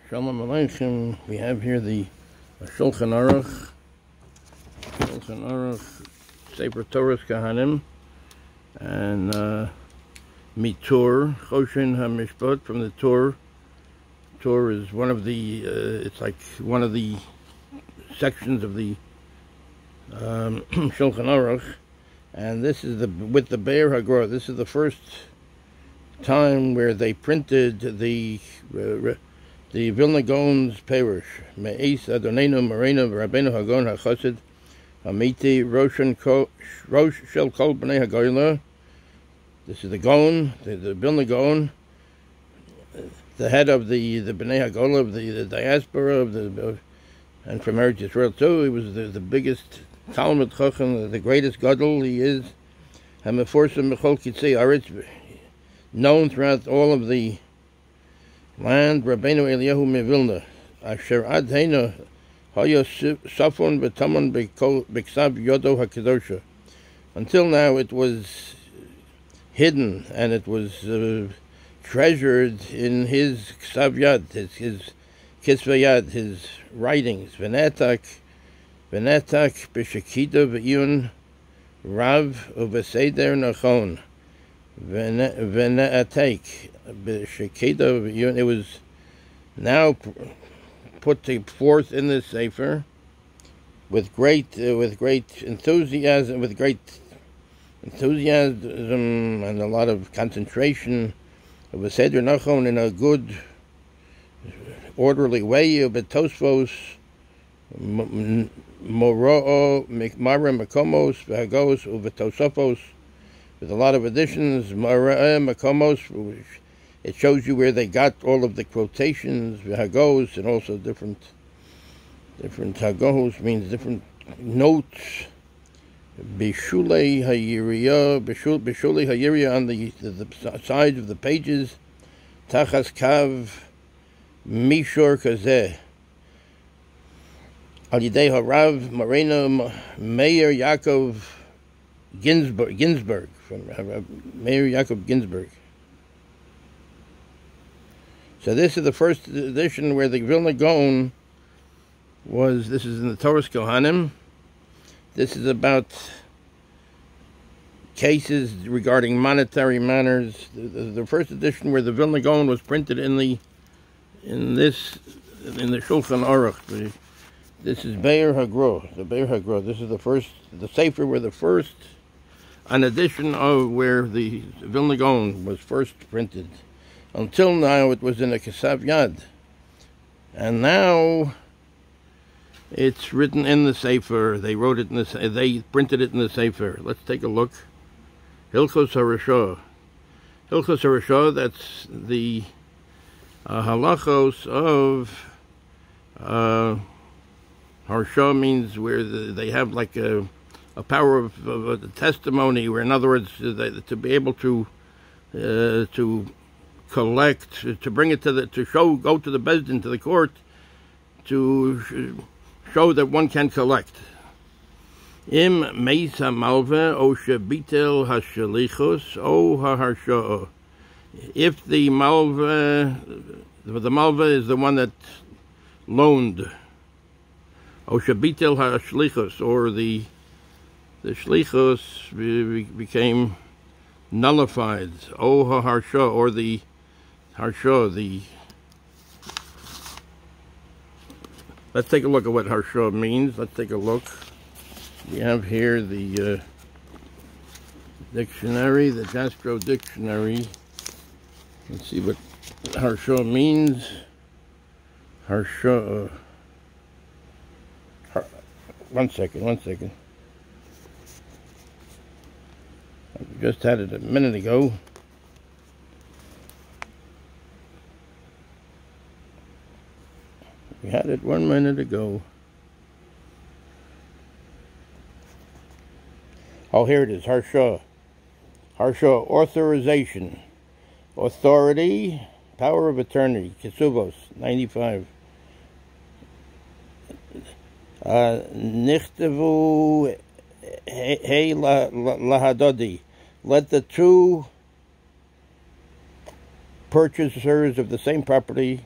Shalom Aleichem. We have here the Shulchan Aruch, Sefer Torah Kahanim, and Tur Choshen Mishpat from the Tur. Tur is one of the, it's like one of the sections of the Shulchan Aruch, and this is with the Beur HaGra. This is the first time where they printed the Vilna Gaon's Perush. Me'is Adonenu Marbenu Mrabenu Hagon HaChassid Hamiti Roshon Shel Kol Bnei HaGoyla. This is the Gaon, the Vilna Gaon, the head of the Bnei HaGola, of the diaspora and from Eretz Yisrael too. He was the biggest Talmud Chacham, the greatest Gadol he is. Hameforsim Mechol Kitzei Aretz, known throughout all of the land. Marbenu Eilihu Mewilna, Asher Ad Heina Haya Safon B'Taman B'Ksav Yodo HaKadosha. Until now it was hidden and it was treasured in his Ksav Yad, his Kisva Yad, his writings. Venetak B'Shekida V'Iyun Rav Uveseder Nachon. Veneatek B'Shekida, it was now put forth in this sefer with great enthusiasm, and a lot of concentration of a Seder Nachon in a good, orderly way. Betosfos Moro'o Mara Makomos V'Hagos Uvetosofos, with a lot of additions. Makomos, it shows you where they got all of the quotations, Hagos, and also different Hagos means different notes. Bishulei Hayiriya on the sides of the pages. Tachas Kav Mishor Kazeh. Al Yidei Harav Marbenu Meir Yaakov Ginsburg, from Meir Yaakov Ginsburg. So this is the first edition where the Vilna Gaon was. This is in the Torah Kohanim. This is about cases regarding monetary matters. The first edition where the Vilna Gaon was printed in the Shulchan Aruch. This is Beur HaGra, the Beur HaGra. This is the Sefer were the first, an edition of where the Vilna Gaon was first printed. Until now, it was in a Ksav Yad, and now it's written in the Sefer. They wrote it they printed it in the Sefer. Let's take a look. Hilchos Harashah. Hilchos Harashah, that's the halachos of Harsha, means where they have like a power of a testimony, where in other words, to be able to collect, to bring it go to the Bezdin, to the court, to show that one can collect. Im meisa malva o shebitel hashalichos o haharsha. If the malva is the one that loaned, o shebitel hashlichos, or the shlichos became nullified, o haharsha, or the harsha, let's take a look at what harsha means. Let's take a look. We have here the dictionary, the Gastro Dictionary. Let's see what harsha means. Harsha. One second. I just had it a minute ago. We had it 1 minute ago. Oh, here it is, Harsha. Harsha, authorization. Authority, power of attorney, Kesuvos, 95. Nichtevu Hey Lahadodi. Let the two purchasers of the same property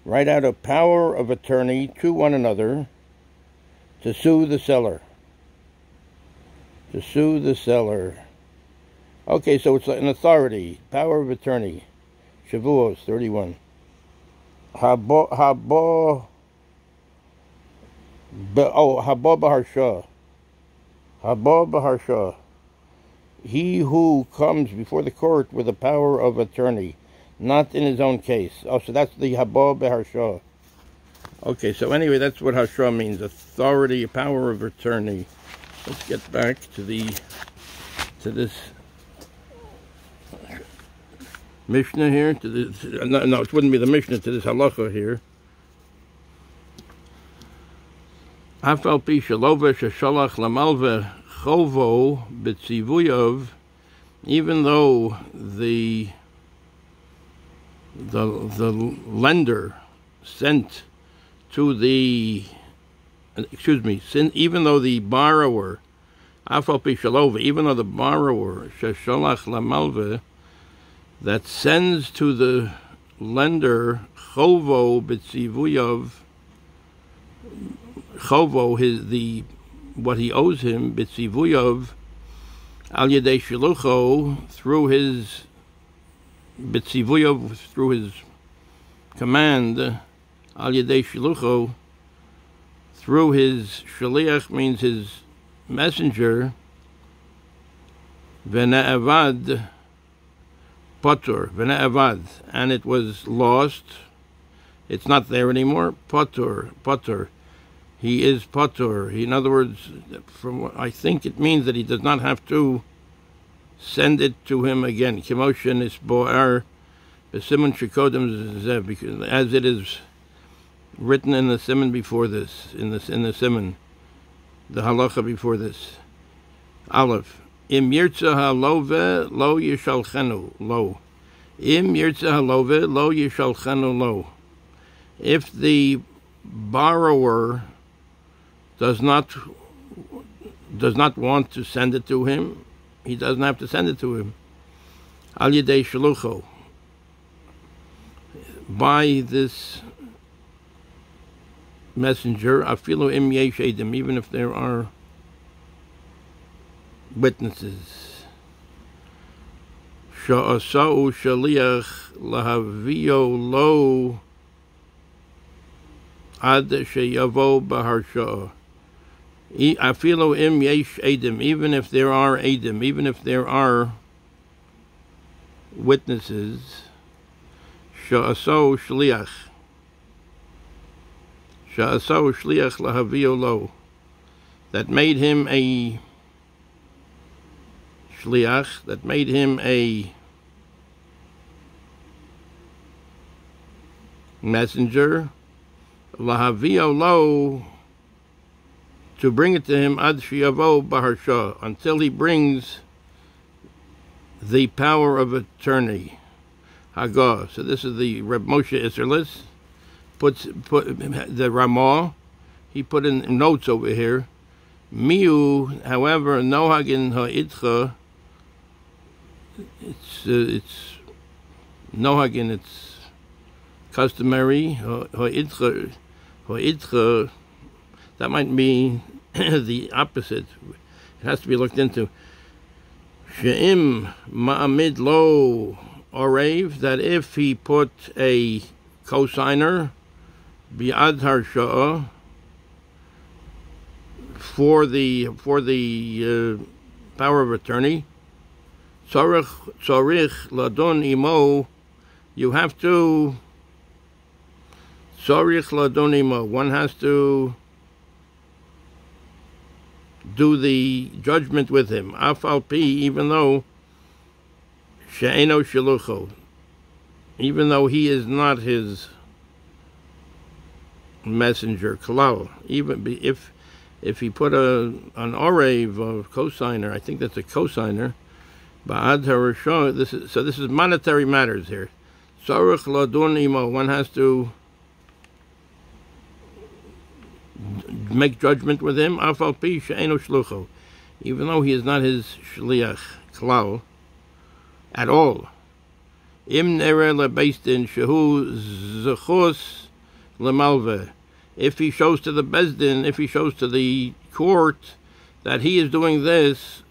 write out a power of attorney to one another to sue the seller. To sue the seller. Okay, so it's an authority, power of attorney. Shavuos 31. Habo b'harshah. Habo b'harshah. He who comes before the court with a power of attorney, not in his own case. Oh, so that's the habo b'harshah. Okay, so anyway, that's what harshah means. Authority, power of attorney. Let's get back to this Mishnah here. No, it wouldn't be the Mishnah, to this halacha here. Afal pi shalova sheshalach lamalve chovo b'tzivuyov, even though the lender sent to the, even though the borrower, afal pi shalova, even though the borrower sheshalach lamalve, that sends to the lender chovo b'tzivuyov, chovo, what he owes him, b'tzivuyov, al yedei shilucho, through his b'tzivuyov, through his command, al yedei shilucho, through his shaliach, means his messenger, v'ne'avad, Patur, v'ne'avad, and it was lost. It's not there anymore. Patur. He is Patur. In other words, from what I think it means that he does not have to send it to him again. Kimoshen is Beur HaGra, because as it is written in the siman before this, in the siman, the halacha before this. Aleph. Im yirtza halove lo yishalchenu lo. Im yirtza halove lo yishalchenu lo. If the borrower does not want to send it to him, he doesn't have to send it to him. Al yedei shalucho. By this messenger, afilu im yesh edim, even if there are witnesses. Sha'asau shaliach lahavio lo ad sheyavo b'harshah. Afilu im yesh edim, even if there are edim, even if there are witnesses. Sha'asau shliach. Sha'asau shliach lahavio lo, that made him a shliach, that made him a messenger, lahavio lo, to bring it to him, ad sheyavo b'harshah, until he brings the power of attorney, Hagah. So this is the Reb Moshe Isserlis, put the Ramah, he put in notes over here. Miu, however, nohagin ha'idcha, it's nohagin, it's customary. Ha'idcha, that might be the opposite. It has to be looked into. She'im ma'amid lo orev, that if he put a cosigner bi'ad harsha'ah, for the power of attorney, tzorich ladon imo, you have to tzorich ladon imo, one has to do the judgment with him. Afal pi, even though she'eno shilucho, even though he is not his messenger, kalal, even if he put an orev of cosigner, I think that's a cosigner, ba'ad harashah, this is monetary matters here. Tzorich ladon imo, one has to make judgment with him, afal pi she'eno shlucho, even though he is not his shliach klal at all. Im nere lebeistin shehu zechus lemalve. If he shows to the bezdin, if he shows to the court that he is doing this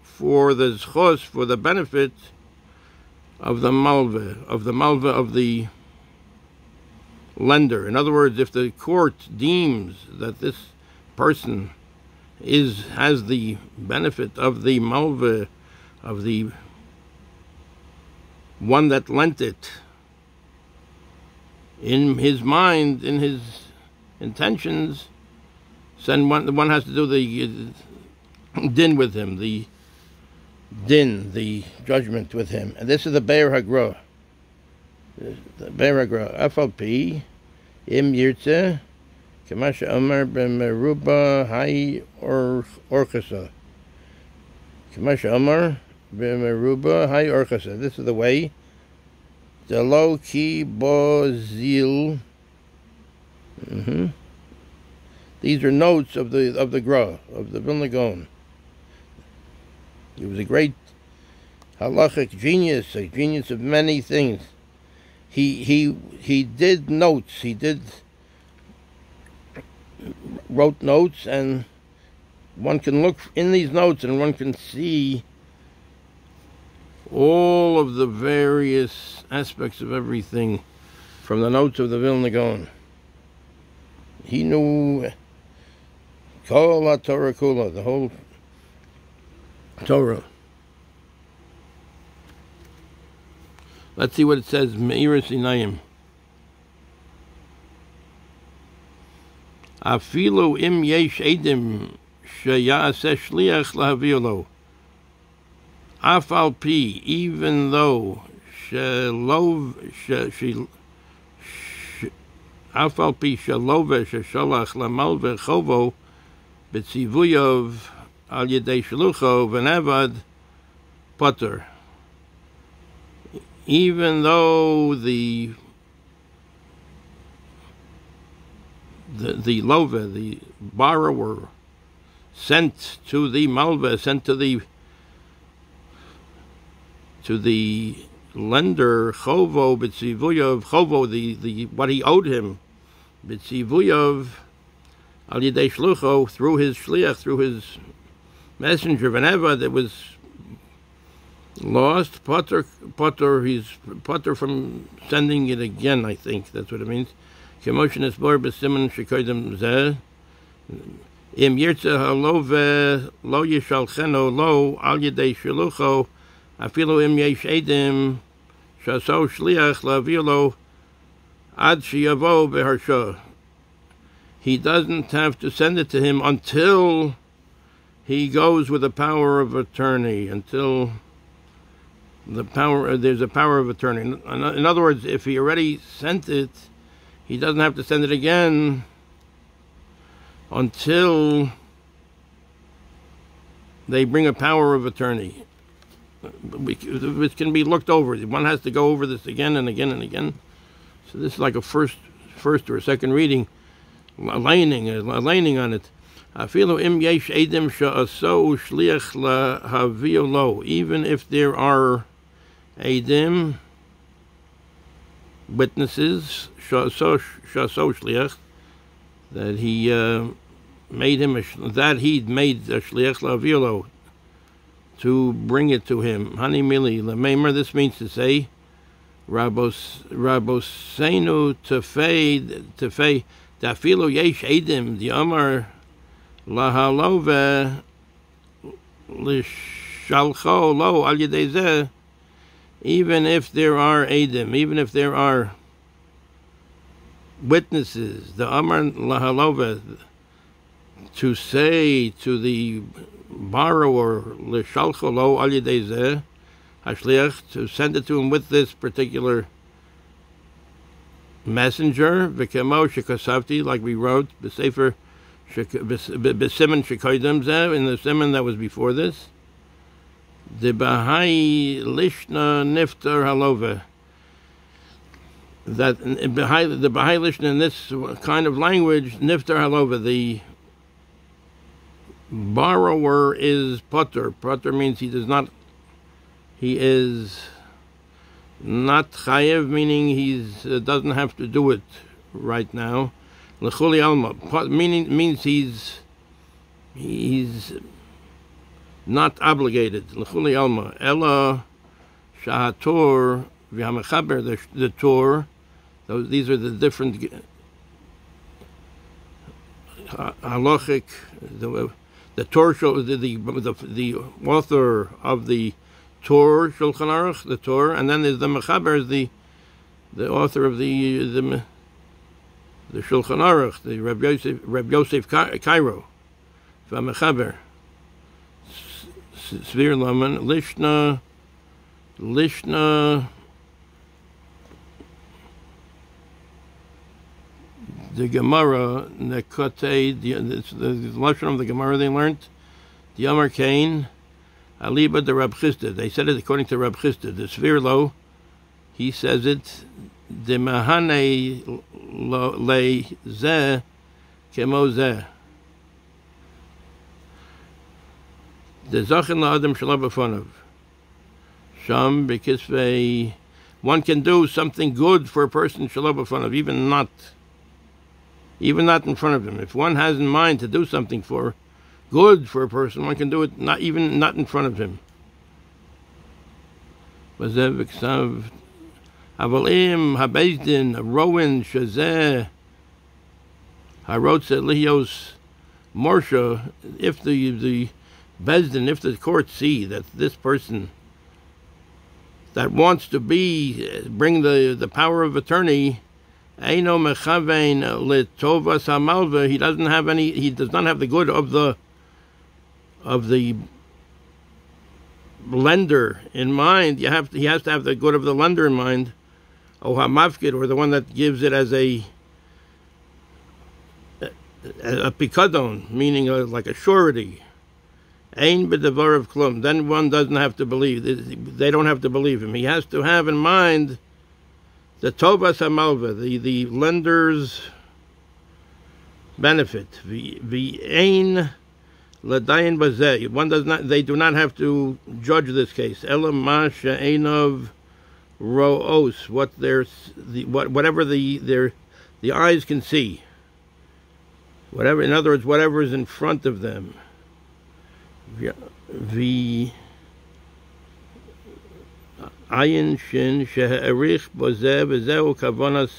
for the zchos, for the benefit of the malve, of the lender. In other words, if the court deems that this person has the benefit of the malve, of the one that lent it, in his mind, in his intentions, then one has to do the din with him, the judgment with him. And this is the Beur HaGra. The Beur HaGra. Afal im yirtze, kama she'amar b'meruba hay orchasa. Kama she'amar b'meruba hay orchasa. This is the way. Delo ki bo zil. These are notes of the Gra, of the Vilna Gaon. He was a great halachic genius, a genius of many things. He did notes. He wrote notes, and one can look in these notes and one can see all of the various aspects of everything from the notes of the Vilna Gaon. He knew Kol HaTorah Kula, the whole Torah. Let's see what it says. Me'iras Inayim. Afilu im yesh edim sheyaseh shliach lahavir lo. Afal pi, even though Afal pi shalove sheshalach lamalve chovo b'tzivuyov al yedei shlucho v'nevad potter. Even though the love, the borrower, sent to the malve, sent to the lender, chovo b'tzivuyov, chovo, the what he owed him, b'tzivuyov al yedei shlucho, through his shliach, through his messenger, whenever that was lost, potter, he's potter from sending it again, I think that's what it means. Kemoshin es bor b'siman shekoydem zeh, im yirtze halove lo yishalcheno lo al yedei shlucho, afilu im yesh edim shaso shliach lavir lo ad sheyavo beharshah. He doesn't have to send it to him until he goes with the power of attorney, until there's a power of attorney. In other words, if he already sent it, he doesn't have to send it again until they bring a power of attorney. It can be looked over. One has to go over this again and again and again. So this is like a first or a second reading, aligning on it. Even if there are Eidim, witnesses, that he made him he'd made a shliach lavilo to bring it to him. Hani mili lemeimer. This means to say, Rabosenu tefei dafilo yesh Eidim the Amar lahalove lishalcho lo al yedei zeh. Even if there are Eidim, even if there are witnesses, the Amar Lahalova, to say to the borrower, L'shalcho lo al yedei zeh, Hashliach, to send it to him with this particular messenger, V'kemo shekasavti, like we wrote, Besefar, B'siman shekoydem zeh, in the siman that was before this, the Bahai Lishna Niftar Halova. That the Bahai Lishna in this kind of language, Niftar Halova, the borrower is potter. Potter means he is not chayev, meaning he doesn't have to do it right now. L'chuli alma means he's not obligated. L'chuli alma ella shahator v'hamechaber, the Tur. These are the different halachic. The Tur, the author of the Tur Shulchan Aruch, the Tur, and then there's the Mechaber, the author of the Shulchan Aruch, the Reb Yosef Cairo, Mechaber, Svir Laman, Lishna, the Gemara, Nekote, the Lashon of the Gemara they learned, the Yamar Kain, Aliba the Rab Chisda. They said it according to Rab Chisda. The Svirlo, he says it, the Mahane le ze kemo ze. The Zachin la'adam shalom b'fonav. Sham because one can do something good for a person shalom b'fonav, even not in front of him. If one has in mind to do something good for a person, one can do it not in front of him. Avalim habezdin rowan shazeh harotze lios morsha. If the bezdin, if the court see that this person that wants to bring the power of attorney, Eino mechavein letovas hamalva, he does not have the good of the lender in mind. He has to have the good of the lender in mind. O hamafkid, or the one that gives it as a pikadon, meaning like a surety. Ein b'devar of klum. Then one doesn't have to believe. They don't have to believe him. He has to have in mind the tovas hamalva, the lender's benefit. The ein l'dayin bazeh. One does not. They do not have to judge this case. Ela ma she'enov ro'os. Whatever the eyes can see. Whatever, in other words, whatever is in front of them. The ayin shin she'erich bozeh v'zeu kavonas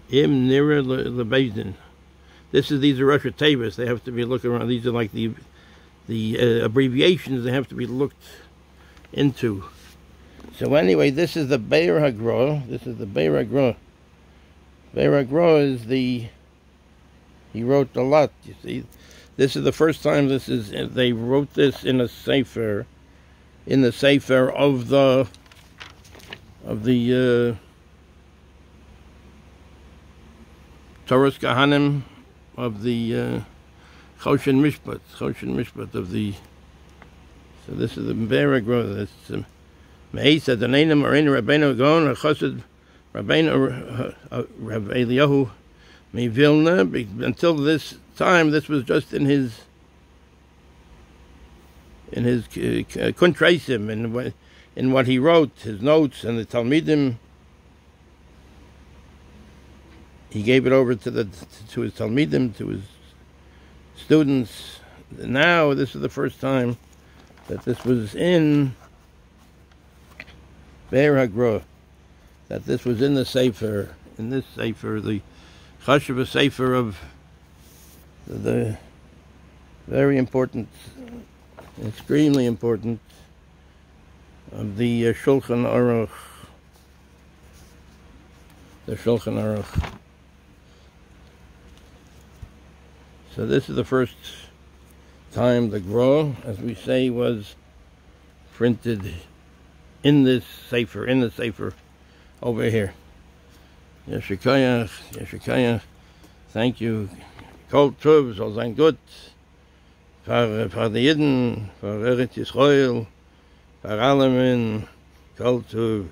im nira lebezdin. These are Rosh Tevas. They have to be looked around. These are like the abbreviations. They have to be looked into. So anyway, this is the Beur HaGra. This is the Beur HaGra. Beur HaGra is he wrote a lot. You see, this is the first time they wrote this in a sefer, in the sefer of the Torah's Kahanim, of the Choshen Mishpat of the. So this is the Beur HaGra. That's Me'isa the name Mrabenu Gon Chosed Mrabenu Rav Eilihu Mewilna. Until this time, this was just in his kuntraisim, in what he wrote, his notes and the Talmidim. He gave it over to his Talmidim, to his students. Now this is the first time that this was in Beur HaGra, that this was in the sefer, the chashuv sefer of the very important, extremely important, of the Shulchan Aruch, So this is the first time the Gra, as we say, was printed in the sefer over here. Yeshikayach, thank you. Kol Tov soll sein gut, für die Jiden, für Eretz Yisrael, für alle Kol Tov.